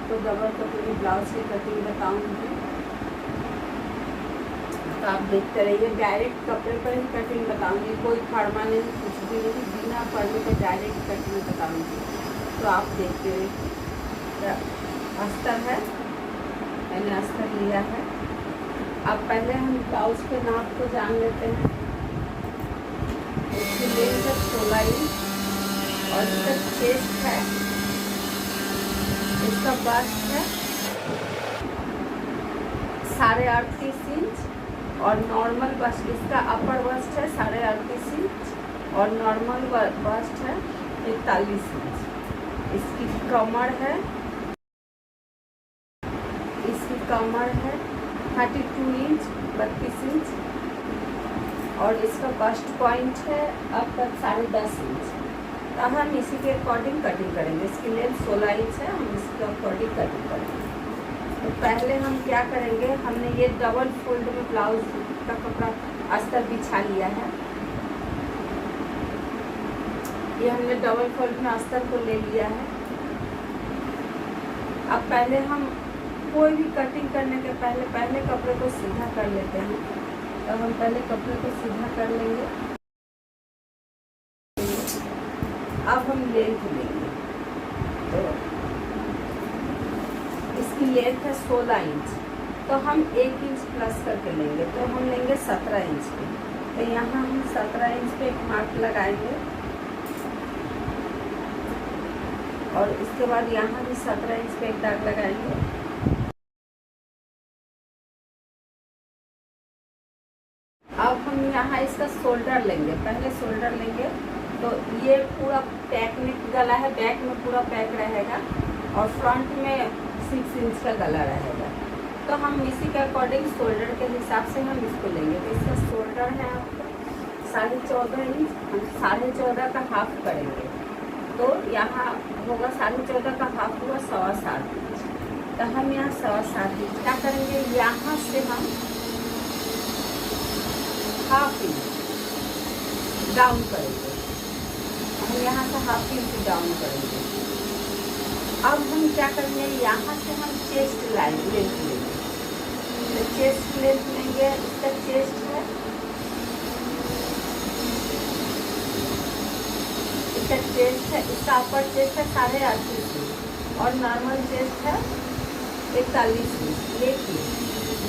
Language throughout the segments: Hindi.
आपको डबल कटोरी ब्लाउज की कटिंग बताऊंगी, तो आप देखते रहिए। डायरेक्ट कपड़े पर ही कटिंग बताऊंगी, कोई फरमा नहीं, कुछ भी नहीं, बिना पढ़ने के डायरेक्ट कटिंग बताऊंगी, तो आप देखते रहिए। अस्तर है, मैंने अस्तर लिया है। अब पहले हम ब्लाउज के नाप को जान लेते हैं। इसकी लेंथ है 16 इंच और इसका चेस्ट है, इसका बस्ट है 38.5 इंच और नॉर्मल बस्ट, इसका अपर बस्ट है 38.5 इंच और नॉर्मल बस्ट है 41 इंच। इसकी कमर है 32 इंच 32 इंच और इसका बस्ट पॉइंट है अब तक 10.5 इंच। तो हम इसी के अकॉर्डिंग कटिंग करेंगे। इसकी लेंथ 16 इंच है, हम इसके अकॉर्डिंग कटिंग करेंगे। तो पहले हम क्या करेंगे, हमने ये डबल फोल्ड में ब्लाउज का कपड़ा अस्तर बिछा लिया है। ये हमने डबल फोल्ड में अस्तर को ले लिया है। अब पहले हम कोई भी कटिंग करने के पहले कपड़े को सीधा कर लेते हैं। तो हम पहले कपड़े को सीधा कर लेंगे। अब हम लेंथ लेंगे, तो इसकी लेंथ है 16 इंच, तो हम 1 इंच प्लस करके लेंगे, तो हम लेंगे 17 इंच पे। तो यहाँ हम 17 इंच पे एक मार्क लगाएंगे और इसके बाद यहाँ भी 17 इंच पे एक दाग लगाएंगे। अब हम यहाँ इसका शोल्डर लेंगे, पहले शोल्डर लेंगे। तो ये पूरा पैक नेक गला है, बैक में पूरा पैक रहेगा और फ्रंट में 6 इंच का गला रहेगा। तो हम इसी के अकॉर्डिंग शोल्डर के हिसाब से हम इसको लेंगे। तो इसका शोल्डर है आपका 14.5 इंच, हम 14.5 का हाफ करेंगे। तो यहाँ होगा 14.5 का हाफ हुआ 7.25 इंच। तो हम यहाँ 7.25 इंच क्या करेंगे, यहाँ से हम हाफ इंच डाउन करेंगे। हम यहाँ से हाफ इंच डाउन करेंगे। अब हम क्या करेंगे, यहाँ से हम चेस्ट लाइन लेंथ लेंगे। तो चेस्ट लेंथ लेंगे, इसका चेस्ट है, इसका चेस्ट है, इसका अपर चेस्ट है 38.5 इंच और नॉर्मल चेस्ट है 41 इंच। लेकिन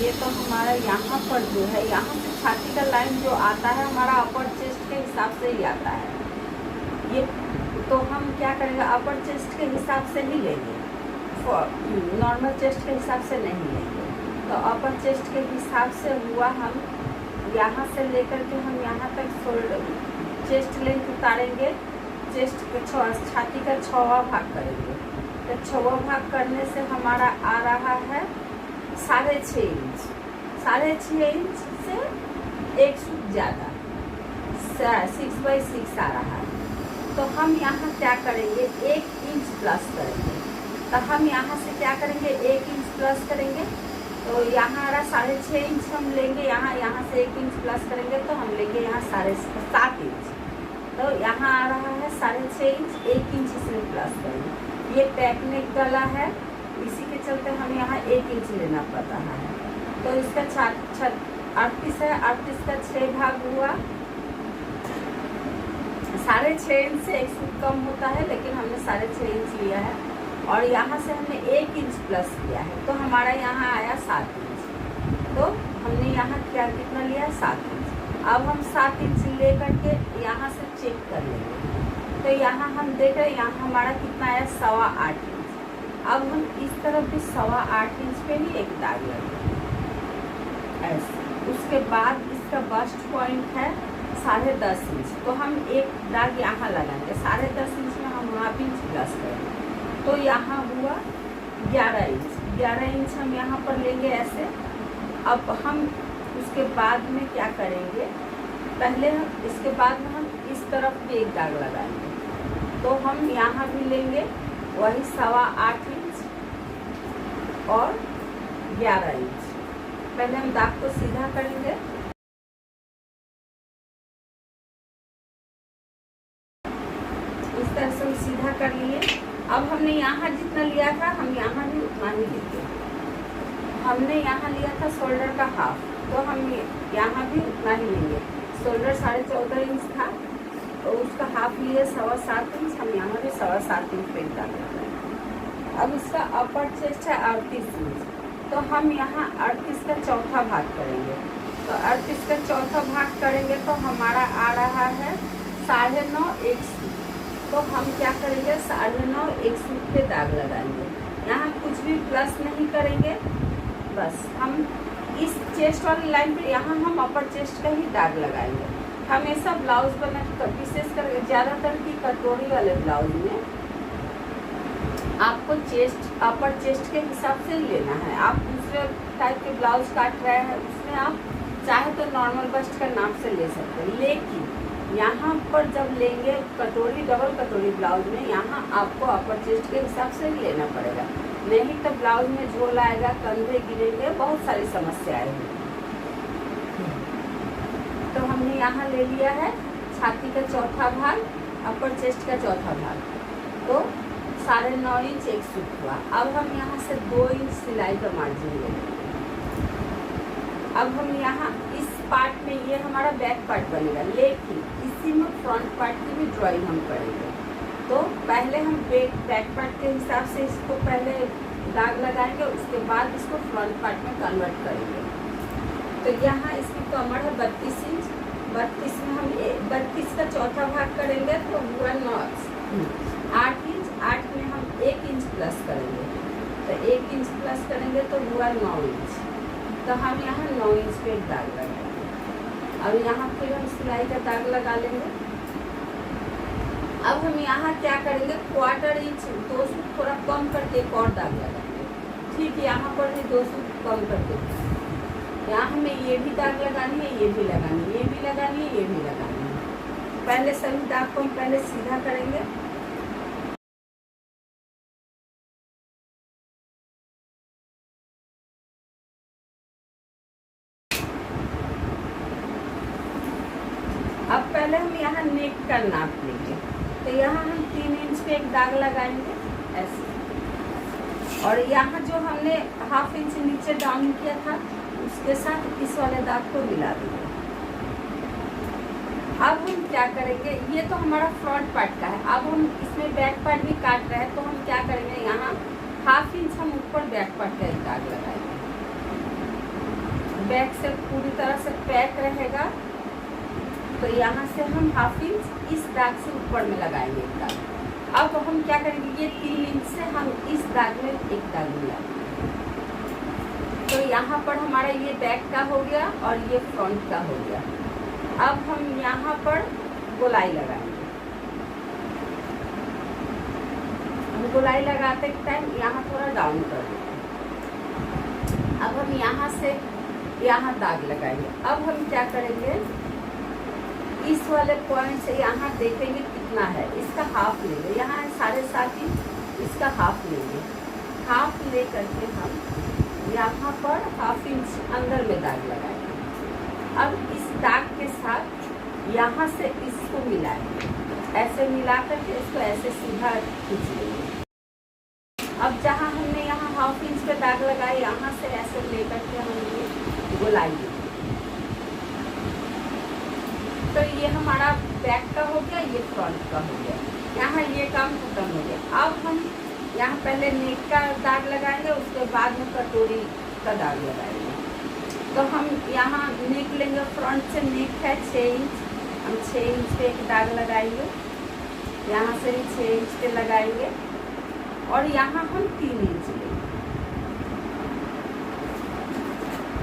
ये तो हमारा यहाँ पर जो है, यहाँ से छाती का लाइन जो आता है हमारा अपर चेस्ट के हिसाब से ही आता है ये। तो हम क्या करेंगे, अपर चेस्ट के हिसाब से ही लेंगे, नॉर्मल चेस्ट के हिसाब से नहीं लेंगे। तो अपर चेस्ट के हिसाब से हुआ, हम यहाँ से लेकर के हम यहाँ तक शोल्डर चेस्ट लेंथ उतारेंगे। चेस्ट के छाती का 6वां भाग करेंगे। तो 6वां भाग करने से हमारा आ रहा है 6.5 इंच। 6.5 इंच से एक सूट ज़्यादा 6/6 आ रहा है। तो हम यहाँ क्या करेंगे, 1 इंच प्लस करेंगे। तो हम यहाँ से क्या करेंगे, 1 इंच प्लस करेंगे। तो यहाँ आ रहा 6.5 इंच हम लेंगे, यहाँ से 1 इंच प्लस करेंगे तो हम लेंगे यहाँ 7.5 इंच। तो यहाँ आ रहा है 6.5 इंच, 1 इंच इसमें प्लस करेंगे। ये पैक नेक गला है, इसी के चलते हम यहाँ 1 इंच लेना पड़ रहा है। तो इसका 38 है, 38 का 6 भाग हुआ। 6.5 इंच से एक सूट कम होता है, लेकिन हमने 6.5 इंच लिया है और यहाँ से हमने 1 इंच प्लस किया है। तो हमारा यहाँ आया 7 इंच। तो हमने यहाँ क्या कितना लिया, 7 इंच। अब हम 7 इंच ले करके यहाँ से चेक कर लेंगे। तो यहाँ हम देख रहे हैं, यहाँ हमारा कितना आया, 8.25 इंच। अब हम इस तरफ भी 8.25 इंच पे ही एक दाग लगाएंगे ऐसे। उसके बाद इसका बस्ट पॉइंट है 10.5 इंच, तो हम एक दाग यहाँ लगाएंगे। 10.5 इंच में हम हाफ इंच प्लस करेंगे। तो यहाँ हुआ 11 इंच। 11 इंच हम यहाँ पर लेंगे ऐसे। अब हम उसके बाद में क्या करेंगे, पहले इसके बाद में हम इस तरफ भी एक दाग लगाएंगे। तो हम यहाँ भी लेंगे वही 8.25 इंच और 11 इंच। पहले हम दाग को सीधा करेंगे। इस तरह से हम सीधा कर लिए। अब हमने यहाँ जितना जितना लिया था हम यहाँ भी उतना ही लेंगे। हमने यहाँ लिया था शोल्डर का हाफ, तो हम यहाँ भी उतना ही लेंगे। शोल्डर 14.5 इंच था, तो उसका हाफ लिए 7.25 इंच, हम यहाँ भी 7.25 इंच पे डालेंगे। अब इसका अपर चेस्ट है 38 इंच, तो हम यहाँ 38 का चौथा भाग करेंगे। तो 38 का चौथा भाग करेंगे तो हमारा आ रहा है 9.5 एक सूट। तो हम क्या करेंगे, 9.5 एक सूट पे दाग लगाएंगे। यहाँ कुछ भी प्लस नहीं करेंगे, बस हम इस चेस्ट वाली लाइन पे यहाँ हम अपर चेस्ट का ही दाग लगाएंगे। हमेशा ब्लाउज बना विशेष कर ज़्यादातर की कटोरी वाले ब्लाउज में आपको चेस्ट अपर चेस्ट के हिसाब से ही लेना है। आप दूसरे टाइप के ब्लाउज काट रहे हैं, उसमें आप चाहे तो नॉर्मल बस्ट का नाप से ले सकते हैं, लेकिन यहाँ पर जब लेंगे कटोरी डबल कटोरी ब्लाउज में यहाँ आपको अपर चेस्ट के हिसाब से ही लेना पड़ेगा, नहीं तो ब्लाउज में झोल आएगा, कंधे गिरेंगे, बहुत सारी समस्याएं हैं। तो हमने यहाँ ले लिया है छाती का चौथा भाग, अपर चेस्ट का चौथा भाग, तो 9.5 इंच एक सूट हुआ। अब हम यहाँ से 2 इंच सिलाई का मार्जिन लेंगे। अब हम यहाँ इस पार्ट में, ये हमारा बैक पार्ट बनेगा, लेकिन इसी में फ्रंट पार्ट की भी ड्राइंग हम करेंगे। तो पहले हम बैक पार्ट के हिसाब से इसको पहले दाग लगाएंगे, उसके बाद इसको फ्रंट पार्ट में कन्वर्ट करेंगे। तो यहाँ इसकी कमर है 32 इंच, 32 में हम 32 का चौथा भाग करेंगे तो हुआ 8 इंच, 8 में हम 1 इंच प्लस करेंगे, तो 1 इंच प्लस करेंगे तो हुआ 9 इंच। तो हम यहाँ 9 इंच पे एक दाग लगाएंगे। अब यहाँ फिर हम सिलाई का दाग लगा लेंगे। अब हम यहाँ क्या करेंगे, 1/4 इंच 2 सूट थोड़ा कम करके एक और दाग लगाएंगे। ठीक, यहाँ पर भी 2 सूट कम करके, यहाँ हमें ये भी दाग लगानी है, ये भी लगानी है, ये भी लगानी है, ये भी लगानी है। पहले सभी दाग को हम पहले सीधा करेंगे। अब पहले हम यहाँ नेक का नाप लेंगे, तो यहाँ हम 3 इंच पे एक दाग लगाएंगे ऐसे, और यहाँ जो हमने हाफ इंच नीचे डाउन किया था उसके साथ इस वाले दाग को मिला देंगे। अब हम क्या करेंगे, ये तो हमारा फ्रंट पार्ट का है, अब हम इसमें बैक पार्ट भी काट रहे हैं, तो हम क्या करेंगे, यहाँ हाफ इंच हम ऊपर बैक पार्ट का एक दाग लगाएंगे। बैक से पूरी तरह से पैक रहेगा, तो यहाँ से हम हाफ इंच इस दाग से ऊपर में लगाएंगे एक दाग। अब हम क्या करेंगे, ये 3 इंच से हम इस दाग में एक दाग मिलाएंगे। तो यहाँ पर हमारा ये बैक का हो गया और ये फ्रंट का हो गया। अब हम यहाँ पर गोलाई लगाएंगे। हम गोलाई लगाते टाइम यहाँ थोड़ा डाउन कर देंगे। अब हम यहाँ से यहाँ दाग लगाएंगे। अब हम क्या करेंगे, इस वाले पॉइंट से यहाँ देखेंगे कितना है, इसका हाफ लेंगे। यहाँ है 7.5 इंच, इसका हाफ लेंगे। हाफ ले करके हम यहाँ पर हाफ इंच अंदर में दाग लगाएंगे। अब इस दाग के साथ यहाँ से इसको मिलाएंगे, ऐसे मिला करके इसको ऐसे सीधा खींच लेंगे। अब जहाँ हमने यहाँ हाफ इंच पे दाग लगाया, यहाँ से ऐसे ले करके हम ये गोलाई देंगे। तो ये हमारा बैक का हो गया, ये फ्रंट का हो गया। यहाँ ये काम खत्म हो गया। अब हम यहाँ पहले नेक का दाग लगाएंगे, उसके बाद में कटोरी का दाग लगाएंगे। तो हम यहाँ नेक लेंगे, फ्रंट से नेक है 6 इंच, हम 6 इंच पे एक दाग लगाएंगे। यहाँ से भी 6 इंच पे लगाएंगे और यहाँ हम 3 इंच लेंगे।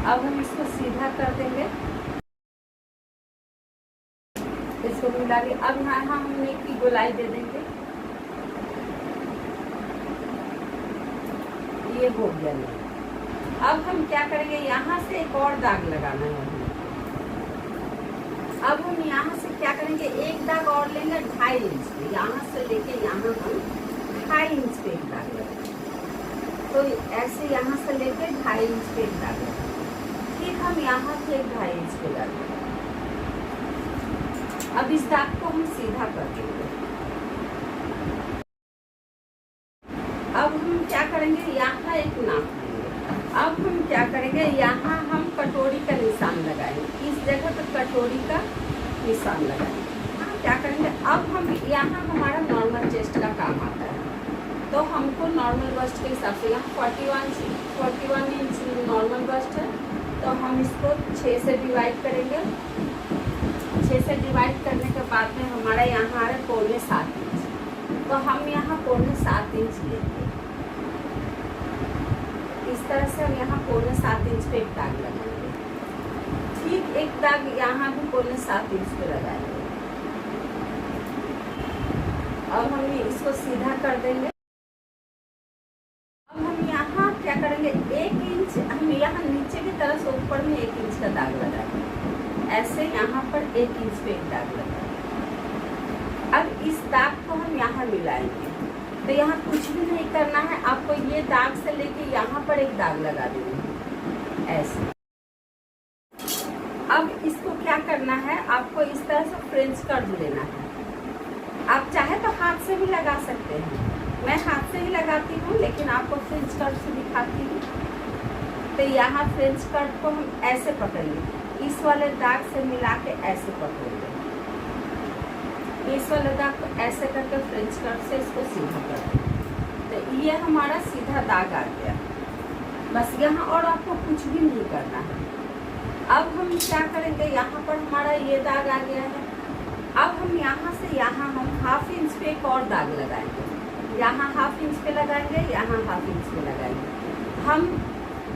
अब हम इसको सीधा कर देंगे, इसको मिला के। अब यहाँ हम नेक की गोलाई दे देंगे। ये हो गया नेक। अब हम क्या करेंगे, यहाँ से एक और दाग लगाना है हमें। अब हम यहाँ से क्या करेंगे, एक दाग और लेंगे 2.5 इंच पे, यहाँ से लेके यहाँ हम 2.5 इंच पे एक दाग लगाएंगे। तो ऐसे यहाँ से लेके 2.5 इंच पे एक दाग लगाएंगे। ठीक, हम यहाँ से 2.5 इंच पे दाग लगाएंगे। अब इस दाग को हम सीधा कर देंगे। अब हम क्या करेंगे, यहाँ हम कटोरी का निशान लगाएंगे, इस जगह पर कटोरी का निशान लगाएंगे। हाँ, क्या करेंगे, अब हम यहाँ हमारा नॉर्मल चेस्ट का काम आता है, तो हमको नॉर्मल बस्ट के हिसाब से यहाँ 41 इंच नॉर्मल बस्ट है, तो हम इसको 6 से डिवाइड करेंगे। 6 से डिवाइड करने के बाद में हमारा यहाँ आ रहा है 7.25 इंच, तो हम यहाँ 7.25 इंच लेंगे। इस तरह से हम यहाँ 7.25 इंच पे एक दाग लगाएंगे। ठीक एक दाग यहाँ भी 7.25 इंच पे लगाएंगे। अब हम इसको सीधा कर देंगे। अब हम यहाँ क्या करेंगे, 1 इंच हम यहाँ नीचे की तरफ से ऊपर में 1 इंच का दाग लगाएंगे। ऐसे यहाँ पर 1 इंच पे एक दाग लगाएंगे। अब इस दाग को हम यहाँ मिलाएंगे, तो यहाँ कुछ भी नहीं करना है, आपको ये दाग से लेके यहाँ पर एक दाग लगा देंगे ऐसे। अब इसको क्या करना है, आपको इस तरह से फ्रेंच कर्व लेना है। आप चाहे तो हाथ से भी लगा सकते हैं, मैं हाथ से ही लगाती हूँ, लेकिन आपको फ्रेंच कर्व से दिखाती हूँ। तो यहाँ फ्रेंच कर्व को हम ऐसे पकड़ेंगे, इस वाले दाग से मिला के ऐसे पकड़ेंगे, इस वाले दाग को ऐसे करके फ्रेंच कर्व से इसको सीधा कर देंगे। तो ये हमारा सीधा दाग आ गया, बस यहाँ और आपको कुछ भी नहीं करना है। अब हम क्या करेंगे, यहाँ पर हमारा ये दाग आ गया है। अब हम यहाँ से यहाँ हम 1/2 इंच पे एक और दाग लगाएंगे, यहाँ 1/2 इंच पे लगाएंगे, यहाँ 1/2 इंच पे लगाएंगे। हम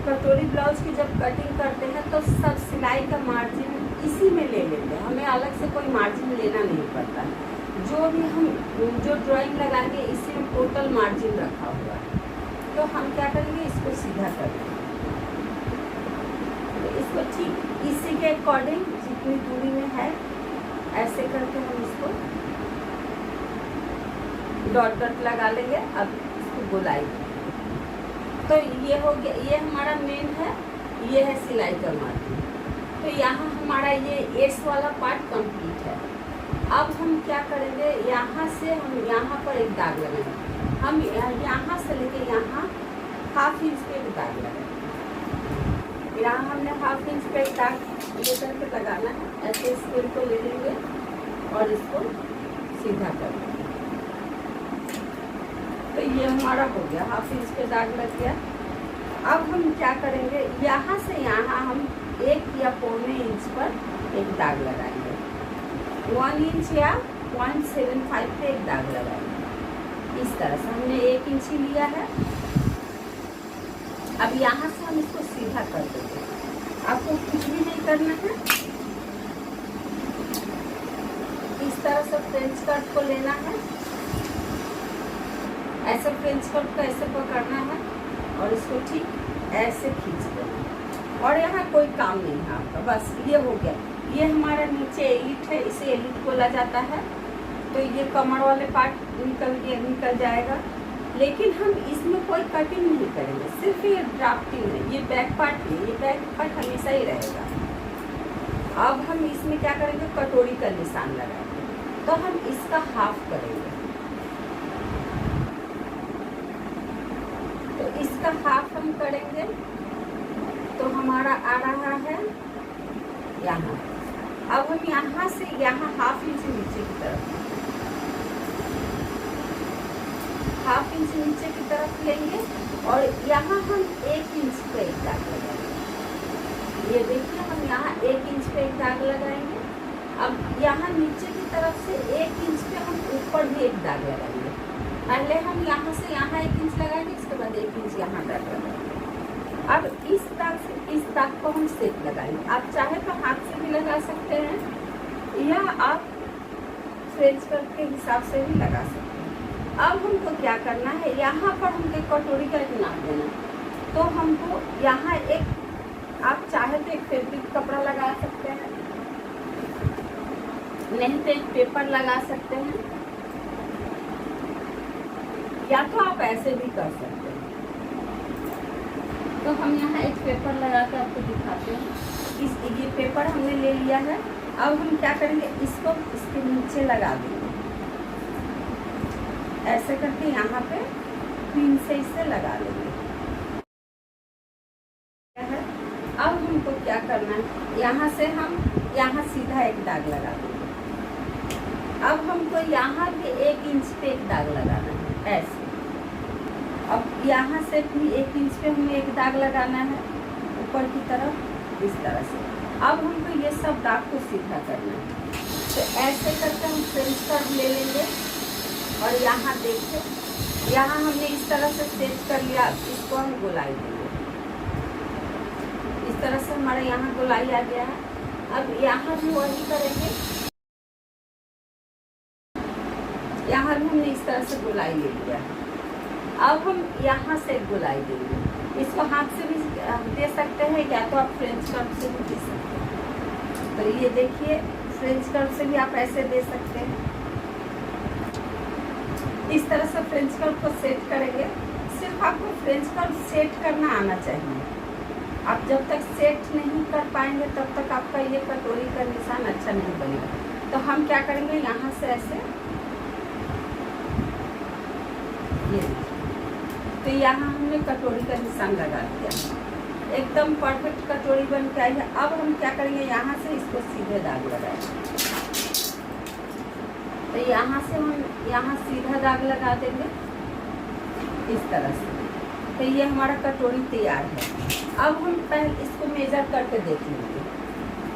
कटोरी ब्लाउज की जब कटिंग करते हैं तो सब सिलाई का मार्जिन इसी में ले लेते हैं, हमें अलग से कोई मार्जिन लेना नहीं पड़ता। जो भी हम जो ड्राइंग लगाएंगे इसी में टोटल मार्जिन रखा हुआ है। तो हम क्या करेंगे, इसको सीधा कर देंगे। तो इसको ठीक इसी के अकॉर्डिंग जितनी दूरी में है ऐसे करके हम इसको डॉट डॉट लगा लेंगे। अब इसको गोलाई, तो ये हो गया, ये हमारा मेन है, ये है सिलाई का मार्जिन। तो यहाँ हमारा ये एस वाला पार्ट कंप्लीट है। अब हम क्या करेंगे, यहाँ से हम यहाँ पर एक दाग लगाएंगे। हम यहाँ से लेके यहाँ 1/2 इंच पे एक दाग लगाएंगे। यहाँ हमने 1/2 इंच पे एक दाग ये करके लगाना है। ऐसे स्केल को ले लेंगे और इसको सीधा कर देंगे। तो ये हमारा हो गया, 1/2 इंच पे दाग लग गया। अब हम क्या करेंगे, यहाँ से यहाँ हम 1 या 1.25 इंच पर एक दाग लगाएंगे। 1 इंच या 0.75 पे एक दाग लगाएंगे। इस तरह से हमने 1 इंच ही लिया है। अब यहाँ से हम इसको सीधा कर देंगे, आपको कुछ भी नहीं करना है। इस तरह से फ्रेंच कट को लेना है, ऐसे फ्रेंच कट को ऐसे पकड़ना है और इसको ठीक ऐसे खींच देना। और यहाँ कोई काम नहीं है आपका, बस ये हो गया। ये हमारा नीचे एलिट है, इसे एलिट बोला जाता है। तो ये कमर वाले पार्ट निकल जाएगा, लेकिन हम इसमें कोई कटिंग नहीं करेंगे, सिर्फ ये ड्राफ्टिंग है। ये बैक पार्ट है, ये बैक पार्ट हमेशा ही रहेगा। अब हम इसमें क्या करेंगे, कटोरी का निशान लगाएंगे। तो हम इसका हाफ करेंगे, तो इसका हाफ हम करेंगे तो हमारा आ रहा है यहाँ। अब हम यहाँ से यहाँ 1/2 इंच नीचे की तरफ, 1/2 इंच नीचे की तरफ लेंगे और यहाँ हम 1 इंच पे एक दाग लगाएंगे। ये देखिए, हम यहाँ 1 इंच पे एक दाग लगाएंगे। अब यहाँ नीचे की तरफ से 1 इंच पे हम ऊपर भी एक दाग लगाएंगे। पहले हम यहाँ से यहाँ 1 इंच लगाएंगे, इसके बाद 1 इंच यहाँ दाग लगाएंगे। अब इस दाग से इस दाग को हम सेट लगाएंगे। आप चाहे तो हाथ से भी लगा सकते हैं या आप फ्रेंच कट के हिसाब से भी लगा सकते हैं। अब हमको क्या करना है, यहाँ पर हमको कटोरी का एक नाप देना है। तो हमको यहाँ एक, आप चाहे तो एक फैब्रिक कपड़ा लगा सकते हैं, नहीं तो एक पेपर लगा सकते हैं, या तो आप ऐसे भी कर सकते हैं। तो हम यहाँ एक पेपर लगा कर आपको दिखाते हैं। ये पेपर हमने ले लिया है। अब हम क्या करेंगे, इसको इसके नीचे लगा देंगे, ऐसे करके यहाँ पे पिन से इसे लगा लेंगे। करना है। यहाँ से हम यहाँ सीधा एक दाग लगा देंगे। अब हमको यहाँ के 1 इंच पे एक दाग लगाना है ऐसे। अब यहाँ से भी 1 इंच पे हमें एक दाग लगाना है ऊपर की तरफ इस तरह से। अब हमको ये सब दाग को सीधा करना है। तो ऐसे करके हम फ्रेंच कर्व ले लेंगे और यहाँ देखिए यहाँ हमने इस तरह से सेट कर लिया। इसको हम गोलाई देंगे इस तरह से, हमारा यहाँ गोलाई आ गया है। अब यहाँ भी वही करेंगे, यहाँ भी हमने इस तरह से गोलाई ले लिया। अब हम यहाँ से गोलाई देंगे। इसको हाथ से भी दे सकते हैं या तो आप फ्रेंच कर्व से भी दे सकते हैं। तो ये देखिए फ्रेंच कर्व से भी आप ऐसे दे सकते हैं। इस तरह से फ्रेंच कर्व को सेट करेंगे। सिर्फ आपको फ्रेंच कर्व सेट करना आना चाहिए। आप जब तक सेट नहीं कर पाएंगे तब तक आपका ये कटोरी का निशान अच्छा नहीं बनेगा। तो हम क्या करेंगे, यहाँ से ऐसे ये, तो यहाँ हमने कटोरी का निशान लगा दिया, एकदम परफेक्ट कटोरी बन के आई है। अब हम क्या करेंगे, यहाँ से इसको सीधे दाग लगाएंगे। तो यहाँ से हम यहाँ सीधा दाग लगा देंगे इस तरह से। तो ये हमारा कटोरी तैयार है। अब हम पहले इसको मेजर करके देख लेंगे,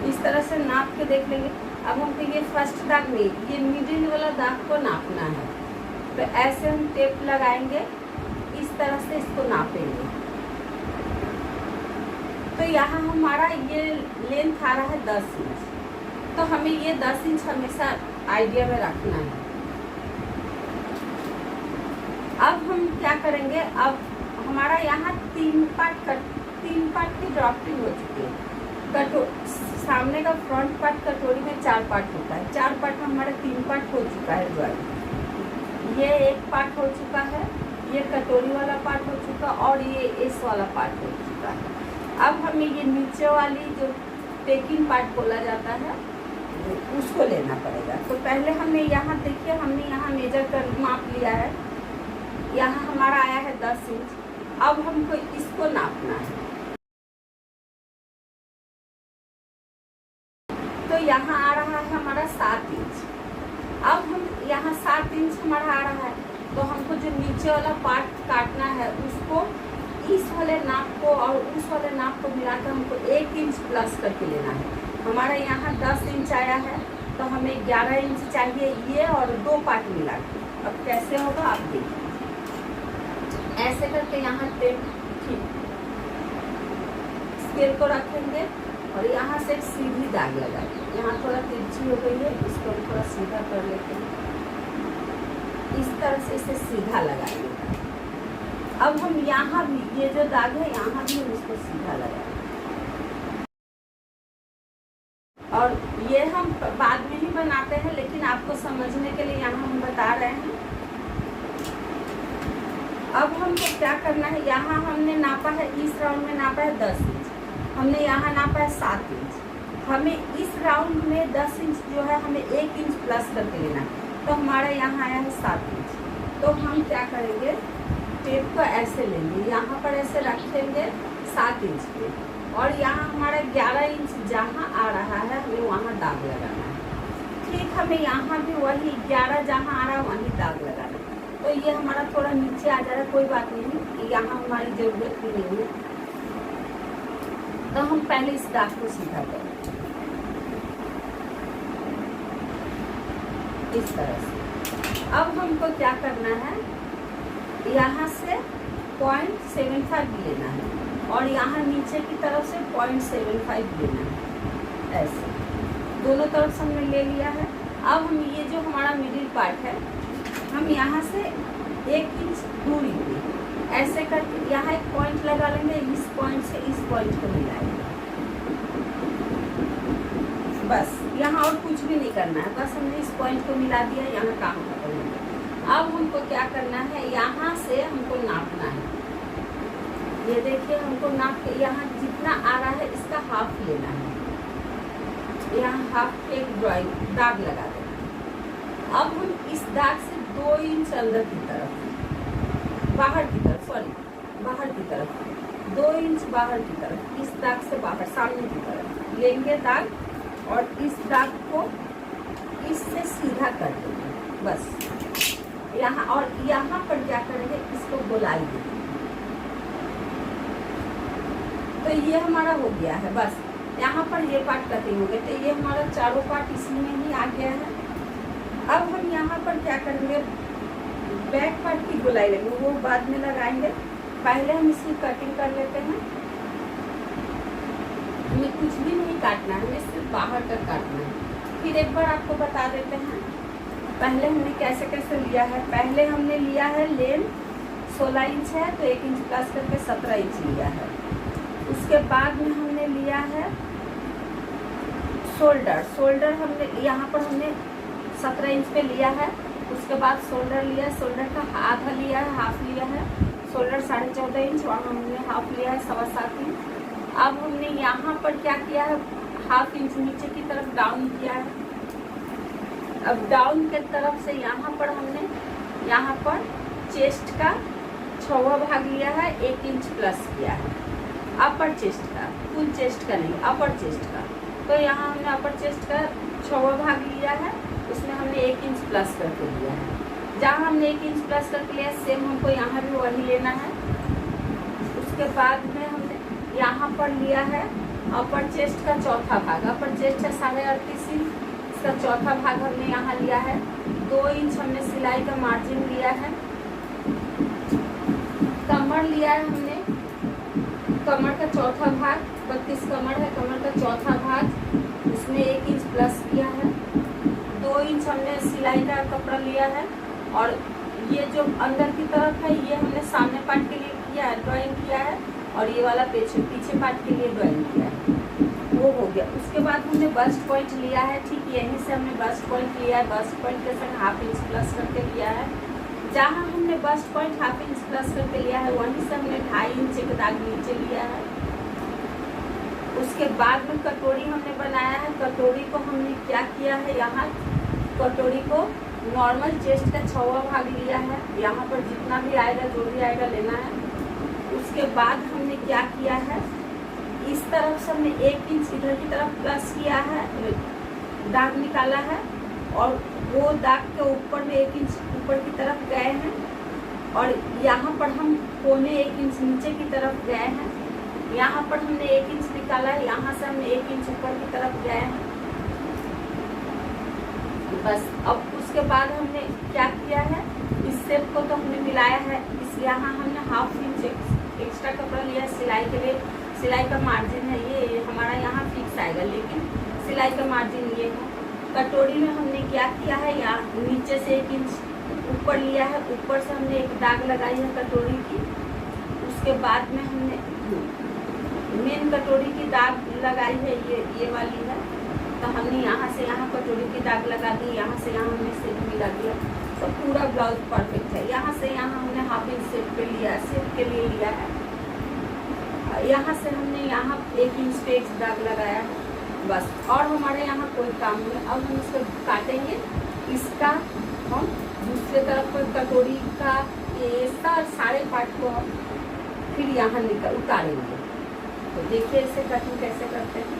इस तरह से नाप के देख लेंगे। अब हमको ये फर्स्ट दाग नहीं, ये मिडिल वाला दाग को नापना है। तो ऐसे हम टेप लगाएंगे, इस तरह से इसको नापेंगे। तो यहाँ हमारा ये लेंथ आ रहा है 10 इंच। तो हमें ये 10 इंच हमेशा आइडिया में रखना है। अब हम क्या करेंगे, अब हमारा यहाँ 3 पार्ट की ड्राफ्टिंग हो चुकी है। सामने का फ्रंट पार्ट कटोरी में 4 पार्ट होता है। 4 पार्ट में हमारा 3 पार्ट हो चुका है ड्राइंग। ये 1 पार्ट हो चुका है, ये कटोरी वाला पार्ट हो चुका, और ये इस वाला पार्ट हो चुका है। अब हमें ये नीचे वाली जो टेकिंग पार्ट बोला जाता है उसको लेना पड़ेगा। तो पहले हमने यहाँ देखिए, हमने यहाँ मेजर कर माप लिया है। यहाँ हमारा आया है 10 इंच। अब हमको इसको नापना है। तो यहाँ आ रहा है हमारा 7 इंच। अब हम यहाँ 7 इंच हमारा आ रहा है, तो हमको जो नीचे वाला पार्ट काटना है उसको इस वाले नाप को और उस वाले नाप को मिलाकर हमको 1 इंच प्लस करके लेना है। हमारा यहाँ 10 इंच आया है, तो हमें 11 इंच चाहिए ये और 2 पार्ट मिला के। अब कैसे होगा आप देखिए, ऐसे करके यहाँ टेप स्केल को रखेंगे और यहाँ से एक सीधी दाग लगाएंगे। यहाँ थोड़ा तिरछी हो गई है, इसको हम थोड़ा सीधा कर लेते हैं। इस तरह से इसे सीधा लगाएंगे। अब हम यहाँ भी ये जो दाग है यहाँ भी हम इसको सीधा लगाएंगे। और ये हम बाद में ही बनाते हैं, लेकिन आपको समझने के लिए यहाँ हम बता रहे हैं। अब हमको क्या करना है, यहाँ हमने नापा है, इस राउंड में नापा है 10 इंच, हमने यहाँ नापा है 7 इंच। हमें इस राउंड में 10 इंच जो है हमें 1 इंच प्लस करके लेना है। तो हमारा यहाँ आया है 7 इंच। तो हम क्या करेंगे, टेप को ऐसे लेंगे, यहाँ पर ऐसे रखेंगे 7 इंच पे, और यहाँ हमारा 11 इंच जहाँ आ रहा है हमें वहाँ दाग लगाना है। ठीक, हमें यहाँ भी वही 11 जहाँ आ रहा है वहीं दाग लगाना है। तो ये हमारा थोड़ा नीचे आ जा रहा है, कोई बात नहीं, यहाँ हमारी ज़रूरत भी नहीं है। तो हम पहले इस दाग को सीधा करें इस तरह से। अब हमको क्या करना है, यहाँ से 0.75 लेना है और यहाँ नीचे की तरफ से 0.75 लेना है। ऐसे दोनों तरफ से हमने ले लिया है। अब हम ये जो हमारा मिडिल पार्ट है, हम यहाँ से 1 इंच दूरी पे ऐसे करके यहाँ एक पॉइंट लगा लेंगे। इस पॉइंट से इस पॉइंट को मिलाएंगे, बस यहाँ और कुछ भी नहीं करना है। बस हमने इस पॉइंट को मिला दिया, यहाँ काम खत्म हो गया। अब हमको क्या करना है, यहाँ से हमको नापना है। ये देखिए, हमको नाप के यहाँ जितना आ रहा है इसका हाफ लेना है। यहाँ हाफ पे एक ड्राइंग दाग लगा देना है। अब हम इस दाग से 2 इंच अंदर की तरफ, बाहर की तरफ 2 इंच बाहर की तरफ, इस दाग से बाहर सामने की तरफ लेंगे दाग, और इस दाग को इससे सीधा कर देंगे बस यहाँ। और यहाँ पर क्या करेंगे, इसको गोलाई देंगे। तो ये हमारा हो गया है, बस यहाँ पर ये पार्ट कटिंग हो गया। तो ये हमारा चारों पार्ट इसी में ही आ गया है। अब हम यहाँ पर क्या करेंगे, बैक पार्ट की गोलाई लेंगे, वो बाद में लगाएंगे। पहले हम इसकी कटिंग कर लेते हैं। हमें कुछ भी नहीं काटना है, हमें सिर्फ बाहर का काटना है। फिर एक बार आपको बता देते हैं पहले हमने कैसे कैसे लिया है। पहले हमने लिया है लेंथ 16 इंच है, तो 1 इंच प्लस करके 17 इंच लिया है। उसके बाद में हमने लिया है शोल्डर हमने यहाँ पर हमने 17 इंच पे लिया है। उसके बाद शोल्डर लिया, शोल्डर का आधा लिया है, हाफ लिया है। शोल्डर 14.5 इंच, वहाँ हमने हाफ लिया है 7.25 इंच। अब हमने यहाँ पर क्या किया है, हाफ इंच नीचे की तरफ डाउन किया है। अब डाउन के तरफ से यहाँ पर हमने यहाँ पर चेस्ट का 6वां भाग लिया है, 1 इंच प्लस किया है। अपर चेस्ट का, फुल चेस्ट का नहीं, अपर चेस्ट का। तो यहाँ हमने अपर चेस्ट का 6वां भाग लिया है, उसमें हमने 1 इंच प्लस करके लिया है। जहाँ हमने 1 इंच प्लस करके लिया, सेम हमको यहाँ भी वही लेना है। उसके बाद में हमने यहाँ पर लिया है अपर चेस्ट का 4था भाग। अपर चेस्ट है 38.5 इंच, इसका 4था भाग हमने यहाँ लिया है। 2 इंच हमने सिलाई का मार्जिन लिया है। कमर लिया है हमने, कमर का 4था भाग, 32 कमर है, कमर का 4था भाग, उसमें 1 इंच प्लस किया है। 2 इंच हमने सिलाई का कपड़ा लिया है। और ये जो अंदर की तरफ है, ये हमने सामने पार्ट के लिए किया है, ड्राइंग किया है। और ये वाला पीछे पार्ट के लिए ड्राइंग किया है, वो हो गया। उसके बाद हमने बस्ट पॉइंट लिया है, ठीक यहीं से हमने बस्ट पॉइंट लिया है। बस्ट पॉइंट के संग 1/2 इंच प्लस करके लिया है। जहाँ हमने बस्ट पॉइंट 1/2 इंच प्लस करके लिया है, वहीं से हमने 2.5 इंच एक दाग नीचे लिया है। उसके बाद में कटोरी हमने बनाया है। कटोरी को हमने क्या किया है, यहाँ कटोरी को नॉर्मल चेस्ट का 6वां भाग लिया है। यहाँ पर जितना भी आएगा, जो भी आएगा लेना है। उसके बाद हमने क्या किया है, इस तरफ से हमने 1 इंच इधर की तरफ प्लस किया है, दाग निकाला है। और वो दाग के ऊपर में 1 इंच ऊपर की तरफ गए हैं। और यहाँ पर हम पौने 1 इंच नीचे की तरफ गए हैं। यहाँ पर हमने 1 इंच निकाला है, यहाँ से हमने 1 इंच ऊपर की तरफ गए हैं। बस अब उसके बाद हमने क्या किया है, इस शेप को तो हमने मिलाया है, इसलिए यहाँ हमने 1/2 इंच एक्स्ट्रा कपड़ा लिया है सिलाई के लिए। सिलाई का मार्जिन है ये हमारा यहाँ फिक्स आएगा, लेकिन सिलाई का मार्जिन ये है। कटोरी में हमने क्या किया है, यहाँ नीचे से 1 इंच ऊपर लिया है, ऊपर से हमने एक दाग लगाई है कटोरी की। उसके बाद में हमने मेन कटोरी की दाग लगाई है, ये वाली है। तो हमने यहाँ से यहाँ कटोरी की दाग लगा दी, यहाँ से यहाँ हमने सेप मिला दिया। तो पूरा ब्लाउज परफेक्ट है। यहाँ से यहाँ हमने 1/2 इंच सेप पे लिया, सेप के लिए लिया है। यहाँ से हमने यहाँ 1 इंच पे एक दाग लगाया है, बस। और हमारे यहाँ कोई काम नहीं। अब हम इसको काटेंगे। इसका हम दूसरे तरफ पर कटोरी का ये सारे पार्ट को हम फिर यहाँ उतारेंगे। तो देखिए इसे कटिंग कैसे करते हैं।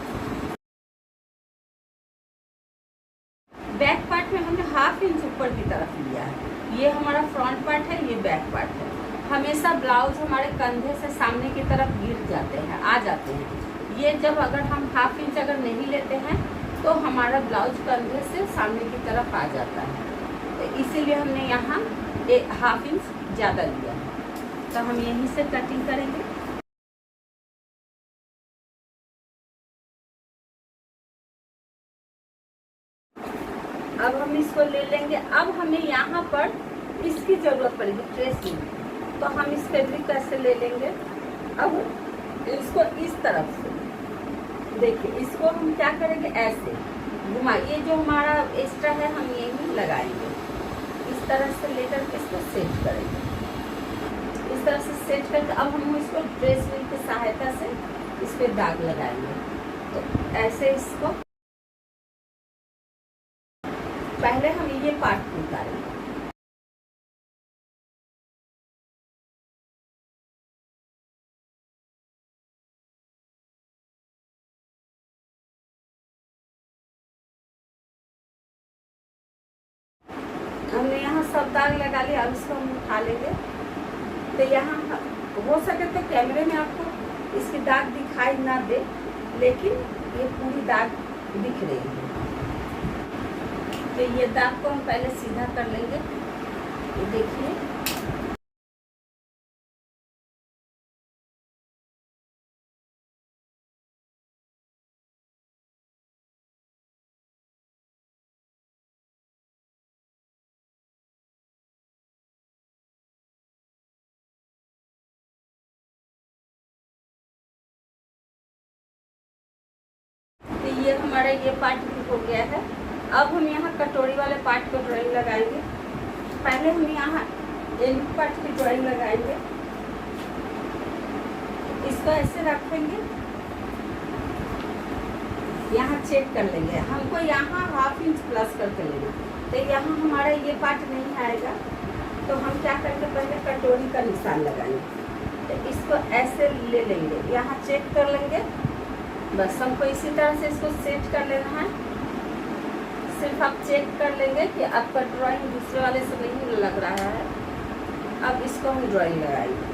बैक पार्ट में हमने 1/2 इंच ऊपर की तरफ लिया है। ये हमारा फ्रंट पार्ट है, ये बैक पार्ट है। हमेशा ब्लाउज हमारे कंधे से सामने की तरफ गिर जाते हैं, आ जाते हैं। ये जब अगर हम 1/2 इंच अगर नहीं लेते हैं, तो हमारा ब्लाउज कंधे से सामने की तरफ आ जाता है। तो इसीलिए हमने यहाँ 1/2 इंच ज़्यादा लिया है। तो हम यहीं से कटिंग करेंगे। अब हम इसको ले लेंगे। अब हमें यहाँ पर इसकी ज़रूरत पड़ेगी, ट्रेसिंग। तो हम इस फैब्रिक कैसे ले लेंगे। अब इसको इस तरफ से देखिए, इसको हम क्या करेंगे, ऐसे घुमा। ये जो हमारा एक्स्ट्रा है हम यही लगाएंगे। इस तरह से लेकर के इसको सेट करेंगे। इस तरह से सेट करके अब हम इसको ड्रेस व्हील की सहायता से इस पर दाग लगाएंगे। तो ऐसे इसको पहले हम ये पार्ट उतारेंगे। हमने यहाँ सब दाग लगा लिया। अब इसको हम उठा लेंगे। तो यहाँ हो सके तो कैमरे में आपको इसकी दाग दिखाई ना दे, लेकिन ये पूरी दाग दिख रही है। तो ये दाग को हम पहले सीधा कर लेंगे। ये देखिए, तो ये हमारा ये पार्ट भी हो गया है। अब हम यहाँ कटोरी वाले पार्ट को ड्राइंग लगाएंगे। पहले हम यहाँ एंड पार्ट की ड्राइंग लगाएंगे। इसको ऐसे रखेंगे, यहाँ चेक कर लेंगे। हमको यहाँ 1/2 इंच प्लस करके लेना। तो यहाँ हमारा ये पार्ट नहीं आएगा, तो हम क्या करेंगे, पहले कटोरी का निशान लगाएंगे। तो इसको ऐसे ले लेंगे, यहाँ चेक कर लेंगे। बस हमको इसी तरह से इसको सेट कर लेना है। सिर्फ आप चेक कर लेंगे कि आपका ड्राइंग दूसरे वाले से नहीं लग रहा है। अब इसको हम ड्राइंग लगाएंगे।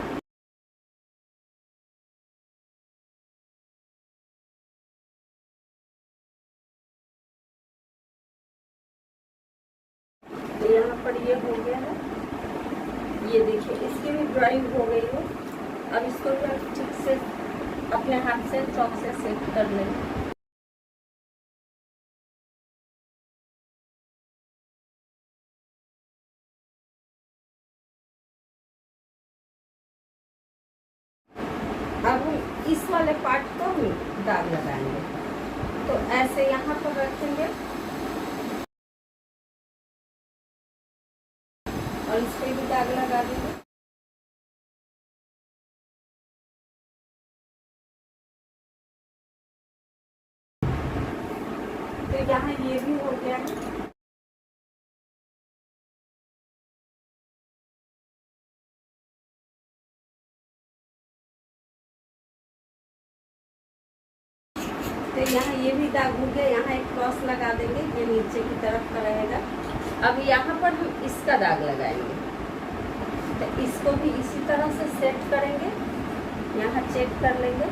तो यहाँ पर ये हो गया है। ये देखिए, इसकी भी ड्राइंग हो गई है। अब इसको ठीक से अपने हाथ से चॉक से सेट कर लेंगे। अब हम इस वाले पार्ट को हम दाग लगाएंगे। तो ऐसे यहाँ पर रखेंगे और इस पे भी दाग लगा देंगे। तो यहाँ ये भी हो गया है। तो यहाँ ये भी दाग हो गया। यहाँ एक क्रॉस लगा देंगे, ये नीचे की तरफ का रहेगा। अब यहाँ पर हम इसका दाग लगाएंगे। तो इसको भी इसी तरह से सेट करेंगे, यहाँ चेक कर लेंगे।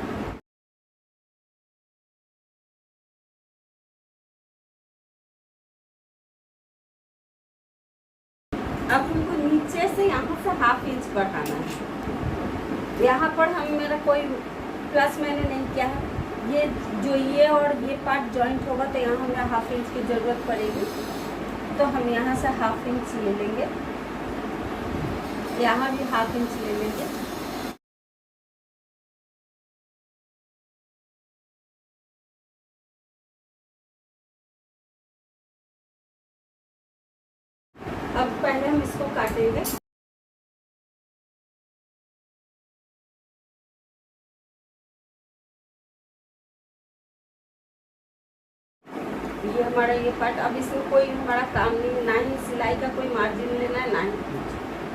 अब हमको नीचे से यहाँ से 1/2 इंच बढ़ाना है। यहाँ पर हम मेरा कोई प्लस मैंने नहीं किया है। ये जो ये और ये पार्ट जॉइंट होगा, तो यहाँ हमें 1/2 इंच की ज़रूरत पड़ेगी। तो हम यहाँ से 1/2 इंच ले लेंगे, यहाँ भी 1/2 इंच ले लेंगे। अब पहले हम इसको काटेंगे। ये हमारा ये पार्ट, अब इसमें कोई हमारा काम नहीं, ना ही सिलाई का कोई मार्जिन लेना है, ना ही कुछ।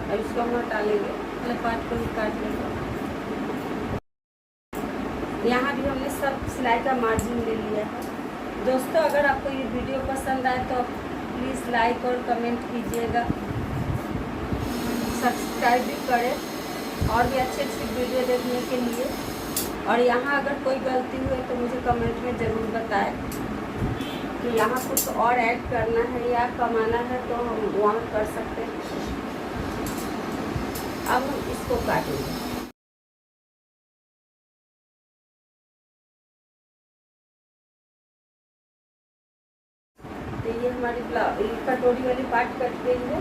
अब इसको हम हटा लेंगे, पहले पार्ट को ही काट लेंगे। यहाँ भी हमने सब सिलाई का मार्जिन ले लिया है। दोस्तों, अगर आपको ये वीडियो पसंद आए तो प्लीज़ लाइक और कमेंट कीजिएगा, सब्सक्राइब भी करें और भी अच्छी अच्छी वीडियो देखने के लिए। और यहाँ अगर कोई गलती हुई तो मुझे कमेंट में ज़रूर बताएं कि यहाँ कुछ और ऐड करना है या कमाना है, तो हम वहाँ कर सकते हैं। अब हम इसको काटेंगे। तो ये हमारी कटोरी वाली पार्ट कट गई है।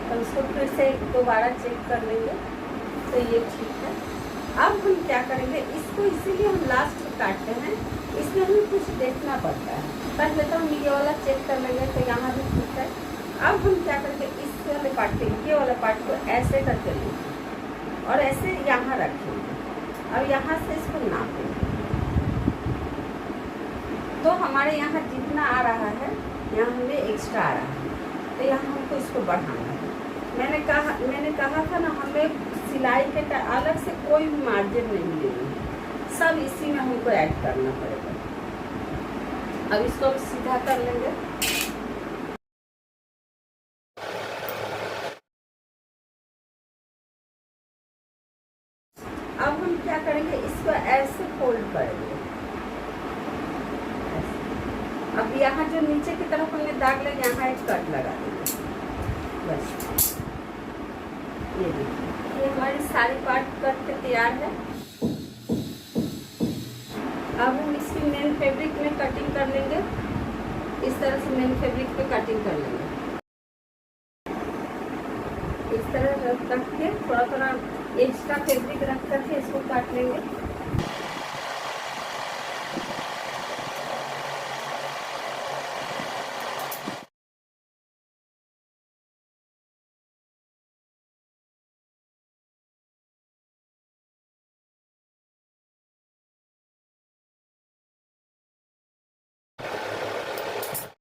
हम इसको फिर से दोबारा चेक कर लेंगे। तो ये ठीक है। अब हम क्या करेंगे, इसको इसीलिए हम लास्ट में काटते हैं, इसमें हमें कुछ देखना पड़ता है। पहले तो हम ये वाला चेक कर लेंगे, तो यहाँ भी ठीक है। अब हम क्या करेंगे, इस वाले पार्ट को, ये वाला पार्ट को ऐसे करके लेंगे और ऐसे यहाँ रखेंगे। अब यहाँ से इसको नापेंगे। तो हमारे यहाँ जितना आ रहा है, यहाँ हमें एक्स्ट्रा आ रहा है, तो यहाँ हमको इसको बढ़ाना है। मैंने कहा था ना, हमें सिलाई के अलग से कोई भी मार्जिन नहीं लेनी है, सब इसी में हमको ऐड करना पड़ेगा। अब इसको सीधा कर लेंगे। अब हम क्या करेंगे, इसको ऐसे फोल्ड करेंगे। अब यहाँ जो नीचे की तरफ हमने दाग लगे, यहाँ एक कट लगा देंगे बस। ये देखिए, ये हमारी सारी पार्ट कट के तैयार है। अब हम इसकी मेन फैब्रिक में कटिंग कर लेंगे। इस तरह से मेन फैब्रिक पे कटिंग कर लेंगे। इस तरह रख के थोड़ा थोड़ा एक्स्ट्रा फैब्रिक रख करके इसको काट लेंगे।